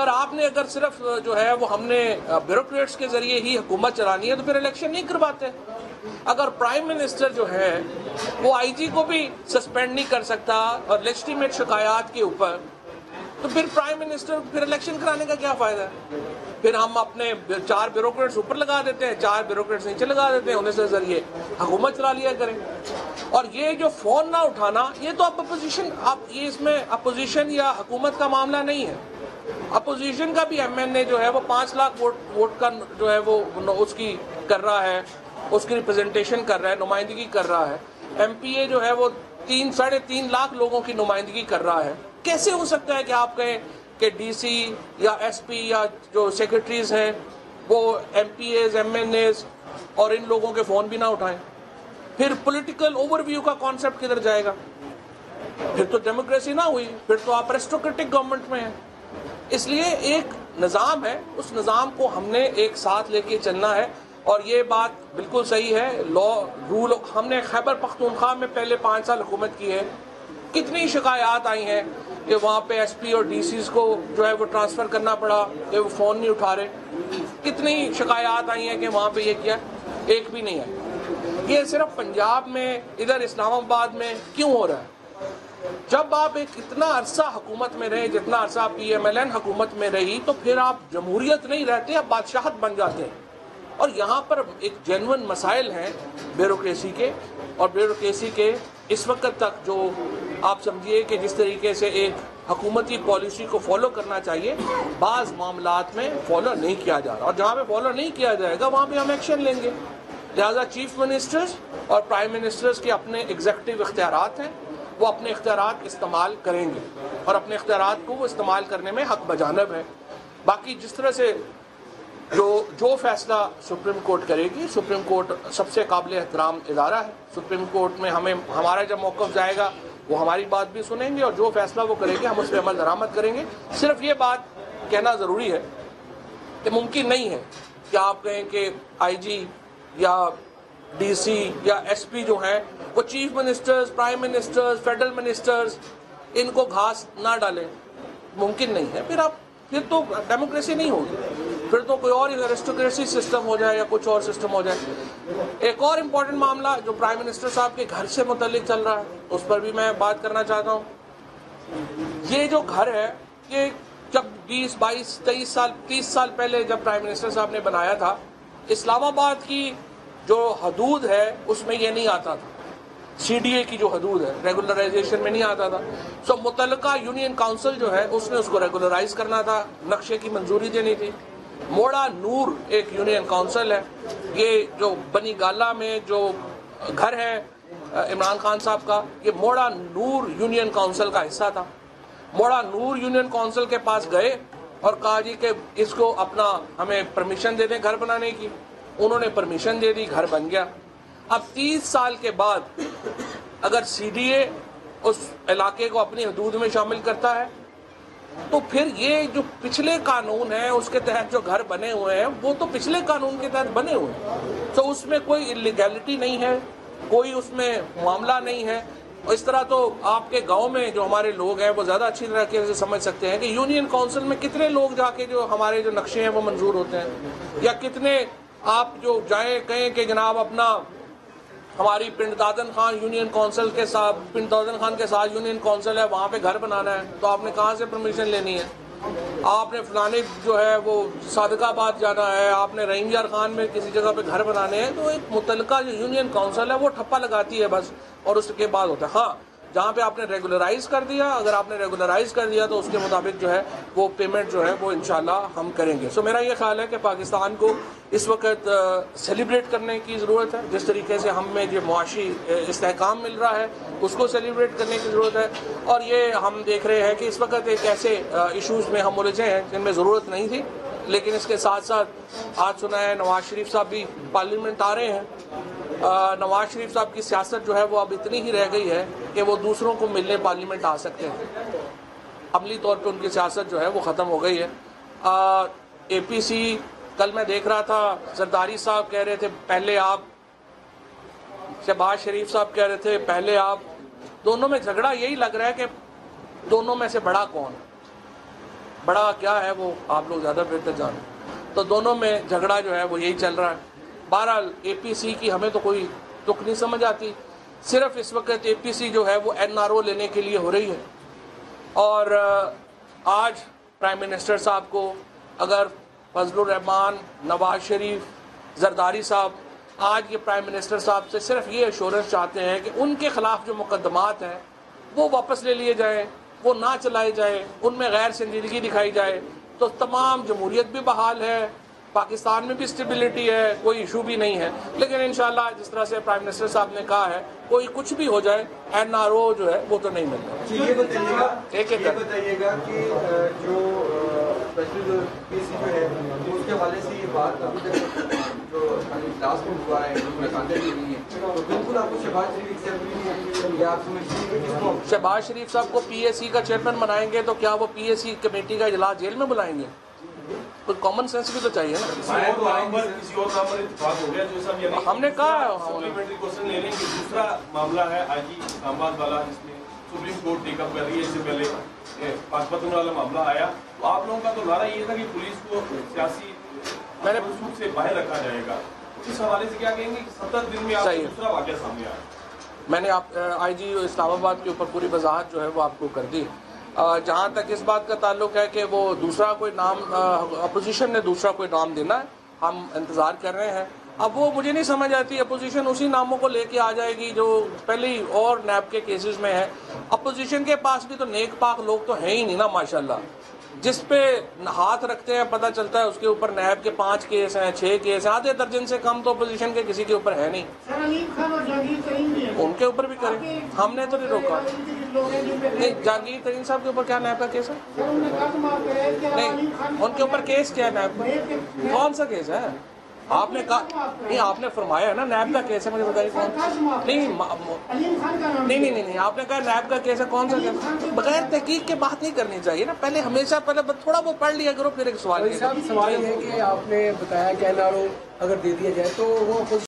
अगर सिर्फ जो है वो हमने ब्यूरोक्रेट्स के जरिए ही हुकूमत चलानी है तो फिर इलेक्शन नहीं करवाते। अगर प्राइम मिनिस्टर जो है वो आईजी को भी सस्पेंड नहीं कर सकता और लेजिटिमेट शिकायत के ऊपर, तो फिर प्राइम मिनिस्टर फिर इलेक्शन कराने का क्या फायदा है? फिर हम अपने 4 ब्यूरोक्रेट्स ऊपर लगा देते हैं, 4 ब्यूरोक्रेट्स नीचे लगा देते हैं, उन्हें से जरिए हुकूमत चला लिया करें। और ये जो फोन ना उठाना, ये तो अपोजिशन, आप ये इसमें अपोजिशन या हुकूमत का मामला नहीं है। अपोजिशन का भी एमएनए जो है वो 5 लाख वोट का जो है वो उसकी कर रहा है, उसकी रिप्रेजेंटेशन कर रहा है, नुमाइंदगी कर रहा है। एमपीए जो है वो 3-3.5 लाख लोगों की नुमाइंदगी कर रहा है। कैसे हो सकता है कि आप कहें कि डीसी या एसपी या जो सेक्रेटरीज हैं वो एमपीएज, एमएनएज और इन लोगों के फोन भी ना उठाएं? फिर पॉलिटिकल ओवरव्यू का कॉन्सेप्ट किधर जाएगा? फिर तो डेमोक्रेसी ना हुई, फिर तो आप एरिस्टोक्रेटिक गवर्नमेंट में हैं। इसलिए एक निज़ाम है, उस निज़ाम को हमने एक साथ लेके चलना है। और ये बात बिल्कुल सही है, लॉ रूल, हमने खैबर पख्तूनख्वा में पहले 5 साल हुकूमत की है, कितनी शिकायत आई हैं कि वहाँ पे एसपी और डीसीज को जो है वो ट्रांसफ़र करना पड़ा कि वो फ़ोन नहीं उठा रहे। कितनी शिकायत आई हैं कि वहाँ पे ये किया, एक भी नहीं आई। ये सिर्फ पंजाब में, इधर इस्लामाबाद में क्यों हो रहा है? जब आप एक इतना अरसा हुकूमत में रहे, जितना अरसा पीएमएलएन हुकूमत में रही, तो फिर आप जमहूरियत नहीं रहते, आप बादशाहत बन जाते हैं। और यहाँ पर एक जेन्युइन मसाइल हैं ब्यूरोक्रेसी के, और ब्यूरोक्रेसी के इस वक्त तक जो आप समझिए कि जिस तरीके से एक हुकूमती पॉलिसी को फॉलो करना चाहिए, बाज़ मामलात में फॉलो नहीं किया जा रहा। और जहाँ पे फॉलो नहीं किया जाएगा वहाँ पे हम एक्शन लेंगे। लिहाजा चीफ मिनिस्टर्स और प्राइम मिनिस्टर्स के अपने एग्जीक्यूटिव इख्तियारात हैं, वो अपने इख्तियारात इस्तेमाल करेंगे और अपने इख्तियारात को वो इस्तेमाल करने में हक बजानब है। बाकी जिस तरह से जो फैसला सुप्रीम कोर्ट करेगी, सुप्रीम कोर्ट सबसे काबिल एहतराम इदारा है। सुप्रीम कोर्ट में हमारा जब मौक़िफ़ जाएगा वो हमारी बात भी सुनेंगे और जो फैसला वो करेंगे हम उस पर अमल दरामद करेंगे। सिर्फ ये बात कहना ज़रूरी है कि मुमकिन नहीं है कि आप कहें कि आईजी या डीसी या एसपी जो हैं वो chief ministers, prime ministers, federal ministers इनको घास ना डालें। मुमकिन नहीं है। फिर तो डेमोक्रेसी नहीं होगी, फिर तो कोई और एरिस्टोक्रेसी सिस्टम हो जाए या कुछ और सिस्टम हो जाए। एक और इम्पॉर्टेंट मामला जो प्राइम मिनिस्टर साहब के घर से मुतल्लिक चल रहा है, उस पर भी मैं बात करना चाहता हूँ। ये जो घर है, ये जब 20, 22, 23 साल, 30 साल पहले जब प्राइम मिनिस्टर साहब ने बनाया था, इस्लामाबाद की जो हदूद है उसमें ये नहीं आता था। सीडीए की जो हदूद है, रेगुलराइजेशन में नहीं आता था। सो मुतल्लिका यूनियन काउंसिल जो है उसने उसको रेगुलराइज करना था, नक्शे की मंजूरी देनी थी। मोड़ा नूर एक यूनियन काउंसिल है, ये जो बनी गाला में जो घर है इमरान खान साहब का, ये मोड़ा नूर यूनियन काउंसिल का हिस्सा था। मोड़ा नूर यूनियन काउंसिल के पास गए और कहा जी कि इसको अपना हमें परमिशन दे दें घर बनाने की। उन्होंने परमिशन दे दी, घर बन गया। अब 30 साल के बाद अगर सीडीए उस इलाके को अपनी हदूद में शामिल करता है तो फिर ये जो पिछले कानून है उसके तहत जो घर बने हुए हैं वो तो पिछले कानून के तहत बने हुए हैं, तो उसमें कोई इलीगैलिटी नहीं है, कोई उसमें मामला नहीं है। इस तरह तो आपके गांव में जो हमारे लोग हैं वो ज़्यादा अच्छी तरह से समझ सकते हैं कि यूनियन काउंसिल में कितने लोग जाके जो हमारे जो नक्शे हैं वो मंजूर होते हैं, या कितने आप जो जाएँ कहें कि जनाब अपना हमारी पिंड दादन खान यूनियन काउंसिल के साथ, पिंड दादन खान के साथ यूनियन काउंसिल है, वहाँ पे घर बनाना है तो आपने कहाँ से परमिशन लेनी है? आपने फलाने जो है वो सादकाबाद जाना है, आपने रहीम यार खान में किसी जगह पे घर बनाने हैं, तो एक मुतल्लिका जो यूनियन काउंसिल है वो ठप्पा लगाती है बस, और उसके बाद होता है। हाँ, जहाँ पे आपने रेगुलराइज कर दिया, अगर आपने रेगुलराइज कर दिया तो उसके मुताबिक जो है वो पेमेंट जो है वो इंशाल्लाह हम करेंगे। सो मेरा ये ख्याल है कि पाकिस्तान को इस वक्त सेलिब्रेट करने की ज़रूरत है। जिस तरीके से हमें जो मुआशी इस्तेहकाम मिल रहा है उसको सेलिब्रेट करने की ज़रूरत है। और ये हम देख रहे हैं कि इस वक्त एक ऐसे इशूज़ में हम उलझे हैं जिनमें ज़रूरत नहीं थी, लेकिन इसके साथ साथ आज सुना है नवाज शरीफ साहब भी पार्लियामेंट आ रहे हैं। नवाज शरीफ साहब की सियासत जो है वो अब इतनी ही रह गई है कि वो दूसरों को मिलने पार्लियामेंट आ सकते हैं। अमली तौर पे उनकी सियासत जो है वो ख़त्म हो गई है। एपीसी कल मैं देख रहा था, जरदारी साहब कह रहे थे पहले आप, शहबाज शरीफ साहब कह रहे थे पहले आप। दोनों में झगड़ा यही लग रहा है कि दोनों में से बड़ा कौन है। बड़ा क्या है वो आप लोग ज़्यादा बेहतर जानो। तो दोनों में झगड़ा जो है वो यही चल रहा है। बहरहाल APC की हमें तो कोई तुक नहीं समझ आती। सिर्फ इस वक्त APC जो है वो NRO लेने के लिए हो रही है। और आज प्राइम मिनिस्टर साहब को अगर फजलुर रहमान, नवाज शरीफ, जरदारी साहब आज ये प्राइम मिनिस्टर साहब से सिर्फ ये एश्योरेंस चाहते हैं कि उनके खिलाफ जो मुकदमात हैं वो वापस ले लिए जाएं, वो ना चलाए जाए, उनमें गैर संजीदगी दिखाई जाए, तो तमाम जमहूरियत भी बहाल है, पाकिस्तान में भी स्टेबिलिटी है, कोई इशू भी नहीं है। लेकिन इंशाल्लाह जिस तरह से प्राइम मिनिस्टर साहब ने कहा है, कोई कुछ भी हो जाए NRO जो है वो तो नहीं मिलता। ये बताइएगा कि जो स्पेशल PSC जो है उसके हवाले से ये बात अभी तक जो लास्ट में हुआ है नहीं है, तो बिल्कुल आपको शहबाज शरीफ एक्सेप्ट नहीं है, आप समझते हैं कि किसको शहबाज शरीफ साहब को PSC का चेयरमैन बनाएंगे तो क्या वो PSC कमेटी का इजलास जेल में बुलाएंगे? कुछ कॉमन सेंस भी तो चाहिए ना। किसी और नाम पर इत्तेफाक हो गया जो सब यानी हमने कहा सप्लीमेंट्री क्वेश्चन ले लेंगे। दूसरा मामला है IG इस्लामाबाद वाला, जिसमें सुप्रीम कोर्ट टेकअप कर रही है। इससे पहले पाकपतन वाला मामला आया, तो आप लोगों का तो नारा ये था कि पुलिस को सियासी सूट से बाहर रखा जाएगा। इस हवाले से क्या कहेंगे कि 70 दिन में आपको दूसरा वाकया सामने आया? मैंने IG इस्लामाबाद के ऊपर पूरी वजाहत जो है वो आपको कर दी। जहाँ तक इस बात का ताल्लुक है कि वो दूसरा कोई नाम अपोजिशन ने दूसरा कोई नाम देना है, हम इंतज़ार कर रहे हैं। अब वो मुझे नहीं समझ आती, अपोजिशन उसी नामों को लेके आ जाएगी जो पहले ही और नैब के केसेस में है। अपोजिशन के पास भी तो नेक पाक लोग तो हैं ही नहीं ना माशाल्लाह, जिस पे हाथ रखते हैं पता चलता है उसके ऊपर नैब के 5 केस हैं, 6 केस हैं, आधे दर्जन से कम तो अपोजिशन के किसी के ऊपर है नहीं। उनके ऊपर भी करें, हमने तो नहीं रोका। नहीं, जहांगीर तरीन साहब के ऊपर क्या नैब का केस है? नहीं, उनके ऊपर केस क्या है नैब का? कौन सा केस है? आपने कहा नहीं, आपने फरमाया है ना नैब का केस है, मुझे बताइए कौन? नहीं, आपने कहा नैब का केस है, कौन सा केस? बगैर तहकीक के बात नहीं करनी चाहिए ना। पहले हमेशा पहले थोड़ा वो पढ़ लिया करो, फिर एक सवाल है कि आपने बताया कि NRO अगर दे दिया जाए तो वो